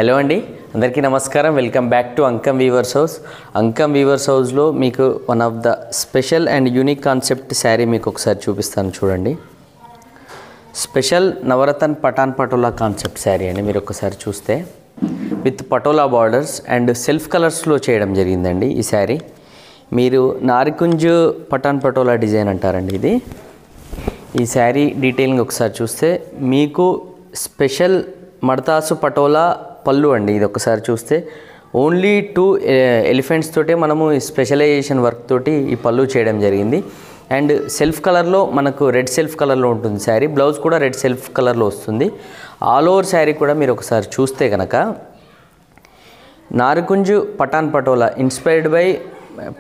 Hello అండి, అందరికీ నమస్కారం. Welcome back to Ankam weavers house. Ankam weavers హౌస్లో మీకు one of the special and unique concept sari మీకు ఒకసారి చూపిస్తాను చూడండి. స్పెషల్ నవరత్న పటాన్ పటోలా కాన్సెప్ట్ శారీ అండి. మీరు ఒకసారి చూస్తే with Patola borders and self కలర్స్లో చేయడం జరిగిందండి. ఈ శారీ మీరు నారికుంజు పటాన్ పటోలా డిజైన్ అంటారండి. ఇది ఈ శారీ డీటెయిలింగ్ ఒకసారి చూస్తే మీకు స్పెషల్ మడతాసు పటోలా పళ్ళు అండి. ఇది ఒకసారి చూస్తే ఓన్లీ 2 ఎలిఫెంట్స్ తోటే మనము స్పెషలైజేషన్ వర్క్ తోటి ఈ పళ్ళు చేయడం జరిగింది. అండ్ సెల్ఫ్ కలర్లో మనకు రెడ్ సెల్ఫ్ కలర్లో ఉంటుంది శారీ. బ్లౌజ్ కూడా రెడ్ సెల్ఫ్ కలర్లో వస్తుంది. ఆల్ ఓవర్ శారీ కూడా మీరు ఒకసారి చూస్తే కనుక నారికుంజు పటాన్ పటోలా ఇన్స్పైర్డ్ బై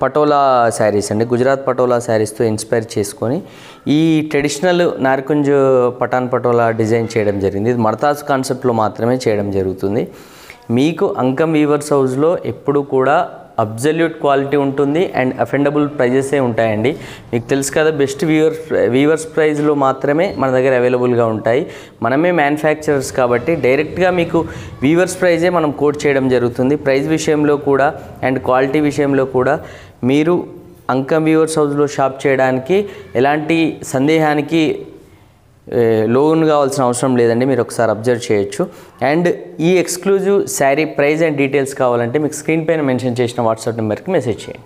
పటోలా శారీస్ అండి. గుజరాత్ పటోలా శారీస్తో ఇన్స్పైర్ చేసుకొని ఈ ట్రెడిషనల్ నారికుంజు పటాన్ పటోలా డిజైన్ చేయడం జరిగింది. ఇది మడతాస్ కాన్సెప్ట్లో మాత్రమే చేయడం జరుగుతుంది. మీకు అంకం వీవర్స్ హౌస్లో ఎప్పుడు కూడా అబ్జల్యూట్ క్వాలిటీ ఉంటుంది అండ్ అఫెండబుల్ ప్రైజెసే ఉంటాయండి. మీకు తెలుసు కదా, బెస్ట్ వీవర్స్ ప్రైస్లో మాత్రమే మన దగ్గర అవైలబుల్గా ఉంటాయి. మనమే మ్యానుఫ్యాక్చరర్స్ కాబట్టి డైరెక్ట్గా మీకు వీవర్స్ ప్రైజే మనం కోట్ చేయడం జరుగుతుంది. ప్రైస్ విషయంలో కూడా అండ్ క్వాలిటీ విషయంలో కూడా మీరు అంకం వీవర్స్ హౌస్లో షాప్ చేయడానికి ఎలాంటి సందేహానికి లోన్ కావాల్సిన అవసరం లేదండి. మీరు ఒకసారి అబ్జర్వ్ చేయొచ్చు. అండ్ ఈ exclusive sari price and details కావాలంటే మీకు స్క్రీన్ పైన మెన్షన్ చేసిన వాట్సాప్ నెంబర్కి మెసేజ్ చేయండి.